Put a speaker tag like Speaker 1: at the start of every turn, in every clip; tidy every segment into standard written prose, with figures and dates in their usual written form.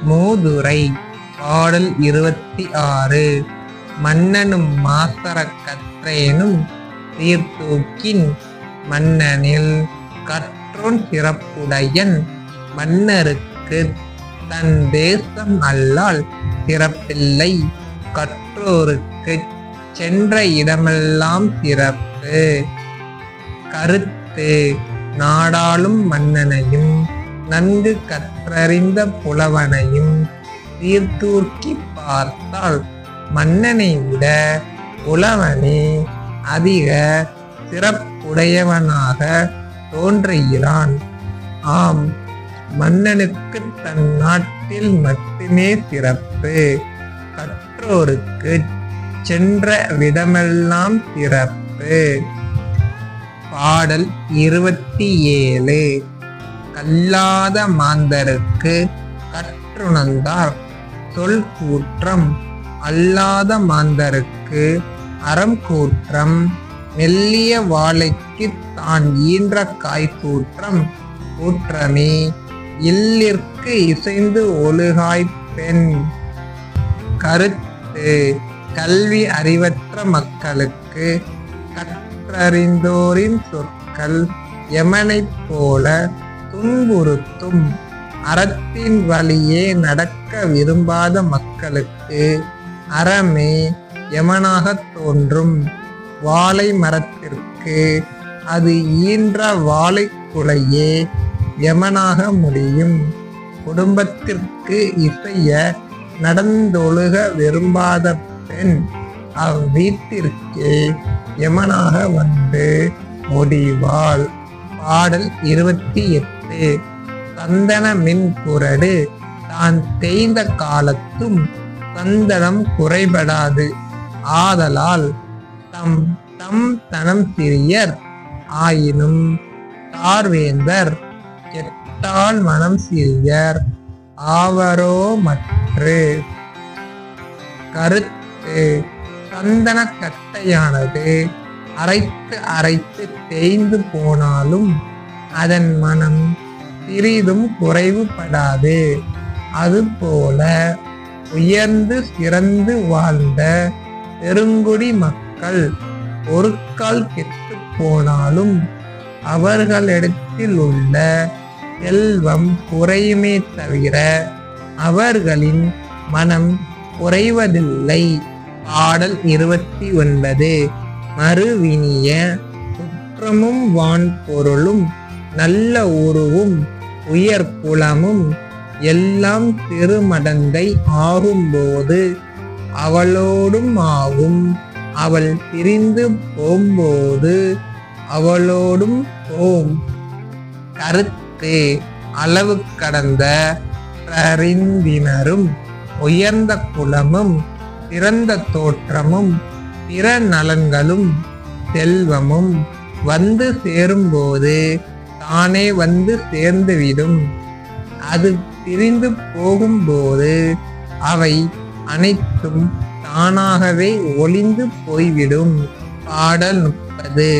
Speaker 1: மூதுரை. பாடல் 26. மன்னனும் மாசறக் கற்றேனும் சீர்தூக்கின் மன்னனில் கற்றோன் சிறப்புடையன் மன்னருக்குத் தன் தேசம் அல்லால் சிறப்பில்லை கற்றோருக்குச் சென்ற இடமெல்லாம் சிறப்பு. கருத்து. நாடாளும் மன்னனையும் நன்கு கற்றறிந்த புலவனையும் சீர்தூக்கிப் பார்த்தால் மன்னனை விட புலவனே அதிக சிறப்புடையவனாக தோன்றுகிறான். ஆம், மன்னனுக்கு தன் நாட்டில் மட்டுமே சிறப்பு, கற்றோருக்கு சென்ற விடமெல்லாம் சிறப்பு. பாடல் 27. கல்லாத மாந்தருக்கு கற்றுணர்ந்தார் சொல் கூற்றம் அல்லாத மாந்தருக்கு அறம் கூற்றம். மெல்லிய வாழைக்கு தான் ஈன்ற காய் கூற்றம் கூற்றமே இல்லிற்கு இசைந்து ஒழுகாய்ப் பெண். கருத்து. கல்வி அறிவற்ற மக்களுக்கு கற்றறிந்தோரின் சொற்கள் யமனைப் போல துன்புறுத்தும். அறத்தின் வழியே நடக்க விரும்பாத மக்களுக்கு அறமே யமனாகத் தோன்றும். வாழை மரத்திற்கு அது ஈன்ற வாழைக்குலையே யமனாக முடியும். குடும்பத்திற்கு இசைய நடந்தொழுக விரும்பாத பெண் அவ்வீட்டிற்கே யமனாக வந்து முடிவாள். பாடல் 28. சந்தன மின் குரடு தான் தேய்ந்த காலத்தும் சந்தனம் குறைபடாது. ஆதலால் தம் தம் தனம் சிறியர் ஆயினும் தார்வேந்தர் கெட்டால் மனம் சிறியர் ஆவரோ மற்று. கருத்து. சந்தன கட்டையானது அரைத்து அரைத்து தேய்ந்து போனாலும் அதன் மனம் சிறிதும் குறைவுபடாது. அதுபோல உயர்ந்து சிறந்து வாழ்ந்த பெருங்குடி மக்கள் ஒரு கால் கெட்டு போனாலும் அவர்களிடத்தில் உள்ள செல்வம் குறையுமே தவிர அவர்களின் மனம் குறைவதில்லை. பாடல் 29. மறுவினிய குற்றமும் வான் பொருளும் நல்ல உருவும் உயர் புலமும் எல்லாம் திருமடந்தை ஆகும்போது அவளோடும் ஆகும். அவள் பிரிந்து போம்போது அவளோடும் போம். கருத்து. அளவு கடந்த பரிந்தினரும் உயர்ந்த குலமும் சிறந்த தோற்றமும் பிற நலன்களும் செல்வமும் வந்து சேரும்போது தானே வந்து சேர்ந்துவிடும். அது பிரிந்து போகும்போது அவை அனைத்தும் தானாகவே ஒளிந்து போய்விடும். பாடல் 30.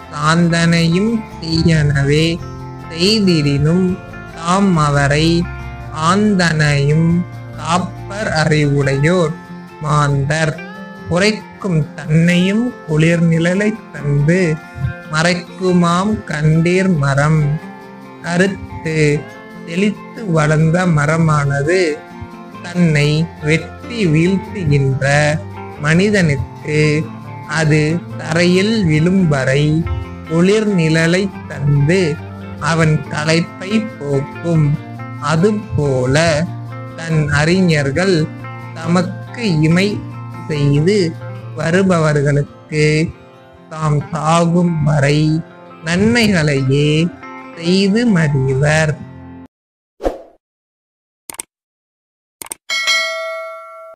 Speaker 1: சாந்தனையும் தீயனவே செய்திடினும் தாம் அவரை ஆந்தனையும் காப்பர் அறிவுடையோர் மாந்தர். குறைக்கும் தன்னையும் குளிர் நிழலை தந்து மறைக்குமாம் கண்டீர் மரம். கருத்து. செழித்து வளர்ந்த மரமானது தன்னை வெட்டி வீழ்த்துகின்ற மனிதனுக்கு அது தரையில் விழும் வரை குளிர் நிழலை தந்து அவன் களைப்பை போக்கும். அதுபோல தன் அறிஞர்கள் தமக்கு இமை செய்து வருபவர்களுக்கு தாம் சாகும் வரை நன்மைகளையே செய்து மடிவர்.